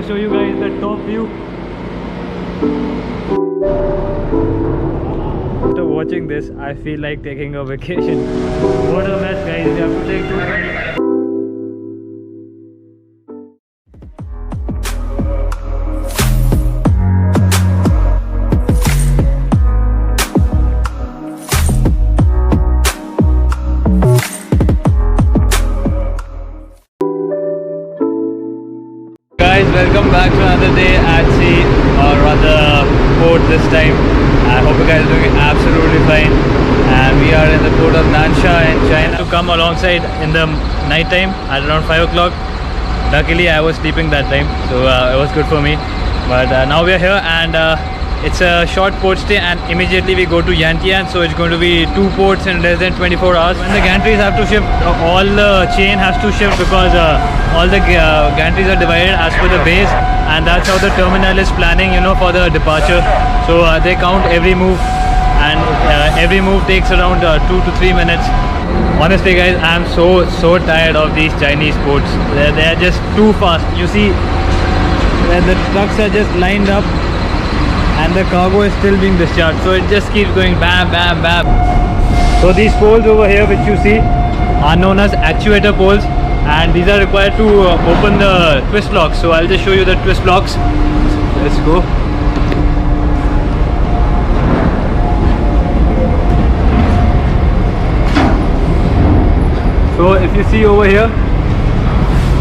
to show you guys the top view. After watching this, I feel like taking a vacation. What a mess, guys. We have to take 220. Welcome back to another day at sea, or rather port this time. I hope you guys are doing absolutely fine. And we are in the port of Nansha in China. To come alongside in the night time at around 5 o'clock. Luckily I was sleeping that time, so it was good for me. But now we are here, and it's a short port stay, and immediately we go to Yantian. So it's going to be 2 ports in less than 24 hours. When the gantries have to shift, all the chain has to shift, because all the gantries are divided as per the base, and that's how the terminal is planning, you know, for the departure. So they count every move, and every move takes around 2 to 3 minutes. Honestly guys, I'm so tired of these Chinese ports. They're just too fast. You see, the trucks are just lined up and the cargo is still being discharged, so it just keeps going bam bam bam. So these poles over here which you see are known as actuator poles, and these are required to open the twist locks. So I'll just show you the twist locks. Let's go. So if you see over here,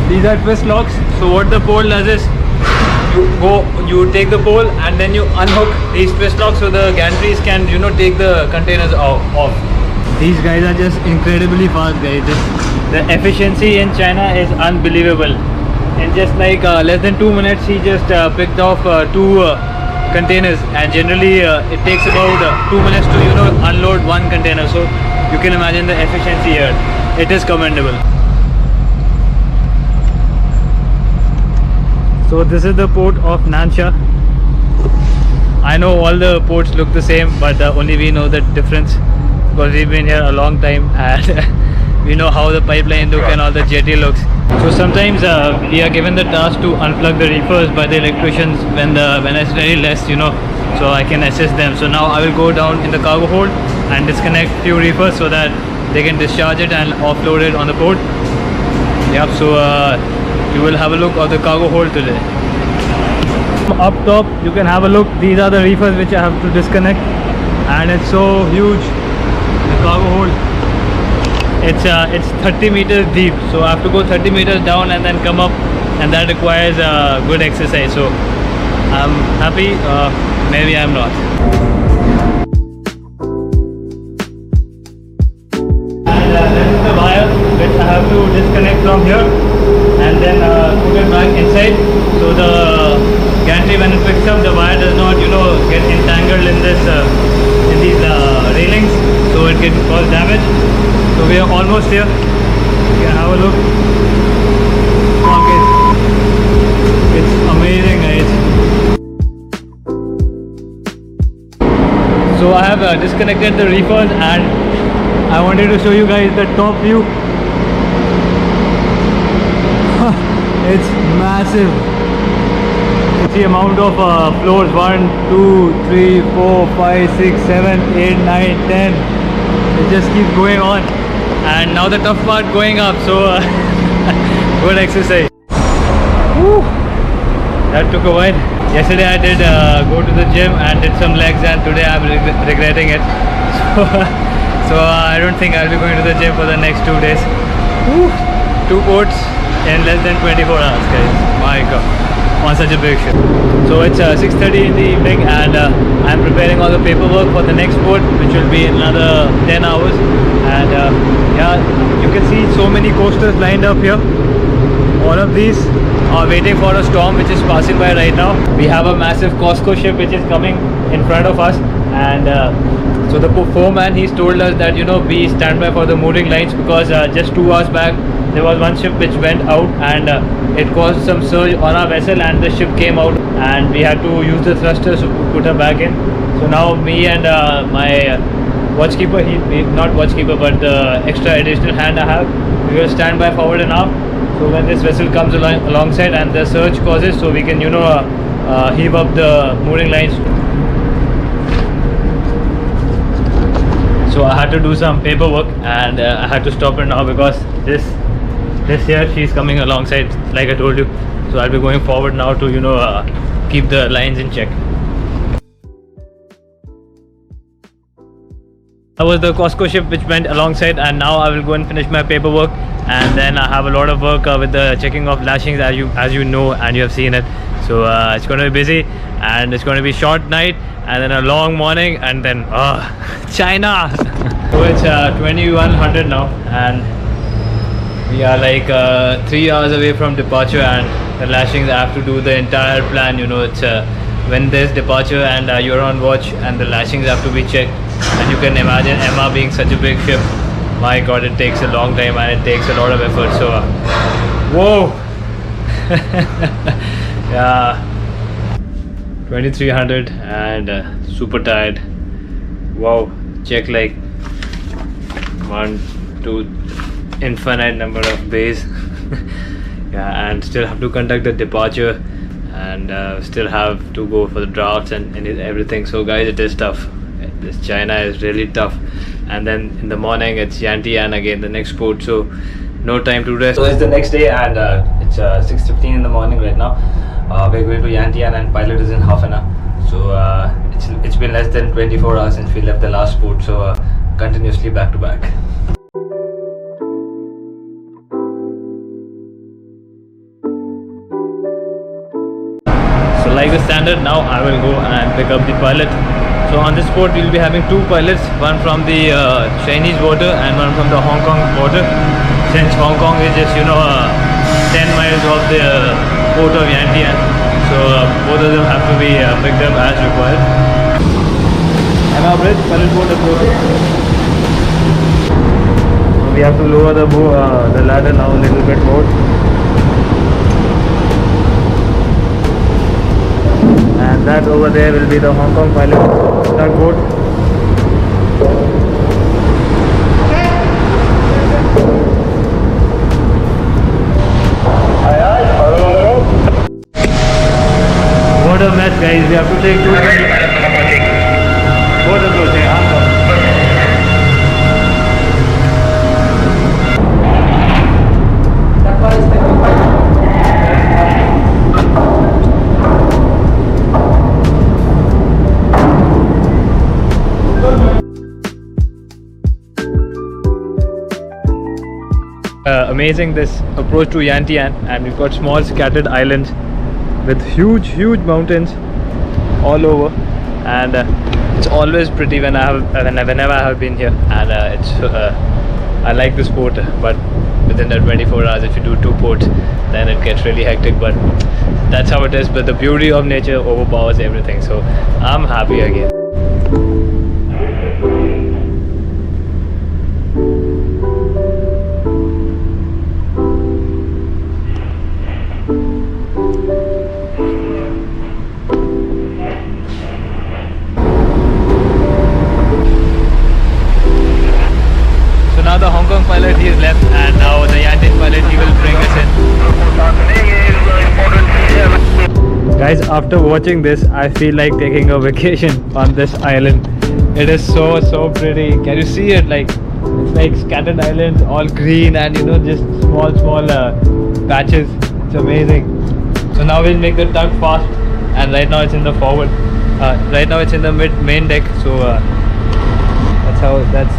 these are twist locks. So what the pole does is, you take the pole and then you unhook these twist locks, so the gantries can, you know, take the containers off. These guys are just incredibly fast, guys. The efficiency in China is unbelievable. In just like less than 2 minutes, he just picked off 2 containers, and generally it takes about 2 minutes to, you know, unload 1 container. So you can imagine the efficiency here. It is commendable. So this is the port of Nansha. I know all the ports look the same, but only we know the difference, because we've been here a long time, and we know how the pipeline look and all the jetty looks. So sometimes we are given the task to unplug the reefers by the electricians when it's very less, you know, so I can assist them. So now I will go down in the cargo hold and disconnect few reefers so that they can discharge it and offload it on the port. Yep. So you will have a look of the cargo hold today. Up top you can have a look. These are the reefers which I have to disconnect, and it's so huge, the cargo hold. It's 30 meters deep, so I have to go 30 meters down and then come up, and that requires good exercise. So I'm happy, maybe I'm not. And this is the wire which I have to disconnect from here and then put it back inside, so the gantry, when it picks up, the wire does not, you know, get entangled in this in these railings, so it can cause damage. So we are almost here. You can have a look. Okay. It's amazing, guys. So I have disconnected the reefers, and I wanted to show you guys the top view. It's massive. It's the amount of floors: 1, 2, 3, 4, 5, 6, 7, 8, 9, 10. It just keeps going on. And now the tough part, going up. So good exercise. Woo. That took a while. Yesterday I did go to the gym and did some legs, and today I'm regretting it. So I don't think I'll be going to the gym for the next 2 days. Woo. 2 ports in less than 24 hours, guys. My god, on such a big ship. So it's 6:30 in the evening, and I'm preparing all the paperwork for the next port, which will be in another 10 hours. And yeah, you can see so many coasters lined up here. All of these are waiting for a storm which is passing by right now. We have a massive Costco ship which is coming in front of us, and so the foreman, he's told us that, you know, be standby for the mooring lines, because just 2 hours back there was one ship which went out, and it caused some surge on our vessel, and the ship came out, and we had to use the thrusters to put her back in. So now me and my watchkeeper, not watchkeeper but the extra additional hand I have, we will stand by forward and aft. So when this vessel comes alongside and the surge causes, so we can heave up the mooring lines. So I had to do some paperwork and I had to stop her now because this here, she's coming alongside like I told you. So I'll be going forward now to keep the lines in check. That was the Costco ship which went alongside, and now I will go and finish my paperwork, and then I have a lot of work with the checking of lashings, as you know and you have seen it. So it's going to be busy, and it's going to be short night and then a long morning, and then China. So it's 2100 now, and we are like 3 hours away from departure, and the lashings I have to do the entire plan. It's when there's departure and you're on watch and the lashings have to be checked, and you can imagine Emma being such a big ship, my god, it takes a long time and it takes a lot of effort. So whoa. Yeah, 2300 and super tired. Wow, check like 1, 2, infinite number of bays. Yeah, and still have to conduct the departure, and still have to go for the drafts and everything. So guys, it is tough. This China is really tough. And then in the morning it's Yantian again, the next port, so no time to rest. So it's the next day, and it's 6:15 in the morning right now. We're going to Yantian and pilot is in half an hour. So it's been less than 24 hours since we left the last port, so continuously back to back. So like the standard, now I will go and pick up the pilot. So on this port we'll be having 2 pilots, one from the Chinese border and one from the Hong Kong border, since Hong Kong is just 10 miles off the port of Yantian. So both of them have to be picked up as required. Emma Bridge, pilot board approaching. So we have to lower the ladder now a little bit more. And that over there will be the Hong Kong pilot tugboat. What a mess, guys. We have to take 2 boat approaching. Amazing, this approach to Yantian, and we've got small scattered islands with huge mountains all over, and it's always pretty whenever I have been here, and I like this port, but within the 24 hours if you do 2 ports then it gets really hectic, but that's how it is. But the beauty of nature overpowers everything, so I'm happy again. Now the Hong Kong pilot, he is left, and now the Yantian pilot, he will bring us in. Guys, after watching this, I feel like taking a vacation on this island. It is so pretty. Can you see it? Like, it's like scattered islands, all green, and just small patches. It's amazing. So now we'll make the tug fast, and right now it's in the forward. Right now it's in the main deck. So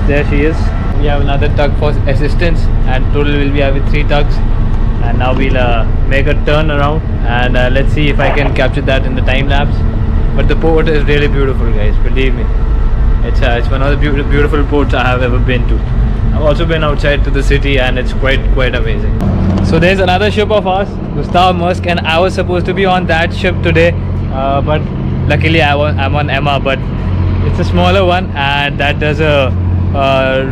there she is. We have another tug for assistance, and total we'll be having 3 tugs. And now we'll make a turn around, and let's see if I can capture that in the time lapse. But the port is really beautiful, guys, believe me. It's one of the beautiful ports I have ever been to. I've also been outside to the city, and it's quite amazing. So there's another ship of ours, Gustav Maersk, and I was supposed to be on that ship today, but luckily I'm on Emma, but it's a smaller one, and that does a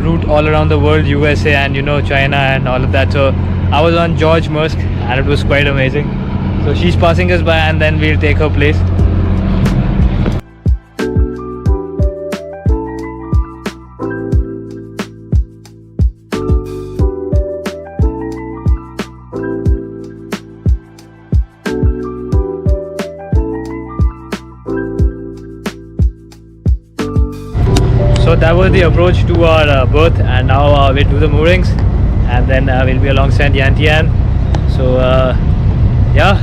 route all around the world, USA and China and all of that. So I was on George Maersk, and it was quite amazing. So she's passing us by, and then we'll take her place. that was the approach to our berth, and now we'll do the moorings, and then we'll be alongside Yantian. So yeah,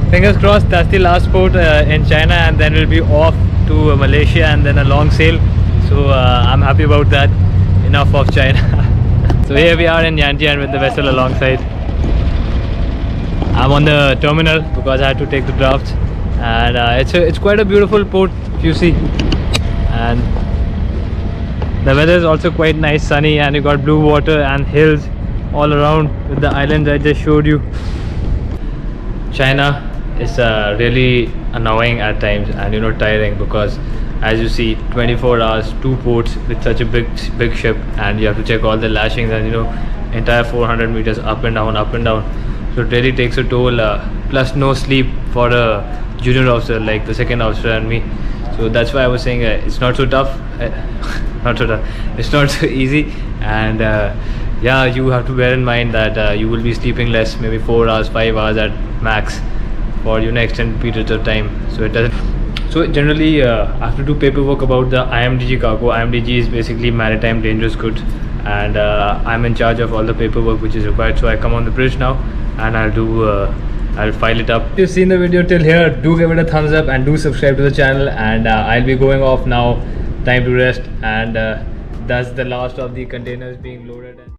fingers crossed, that's the last port in China, and then we'll be off to Malaysia and then a long sail. So I'm happy about that. Enough of China. So here we are in Yantian with the vessel alongside. I'm on the terminal because I had to take the drafts, and it's quite a beautiful port if you see, and the weather is also quite nice, sunny, and you got blue water and hills all around with the islands I just showed you. China is really annoying at times, and tiring, because as you see, 24 hours, 2 ports with such a big ship, and you have to check all the lashings, and entire 400 meters up and down, so it really takes a toll, plus no sleep for a junior officer like the second officer and me. So that's why I was saying it's not so tough. It's not so easy, and yeah, you have to bear in mind that you will be sleeping less, maybe 4 hours, 5 hours at max for extended periods of time. So it doesn't. So generally I have to do paperwork about the IMDG cargo. IMDG is basically maritime dangerous goods, and I'm in charge of all the paperwork which is required. So I come on the bridge now, and I'll file it up. If you've seen the video till here, do give it a thumbs up and do subscribe to the channel, and I'll be going off now. Time to rest, and that's the last of the containers being loaded.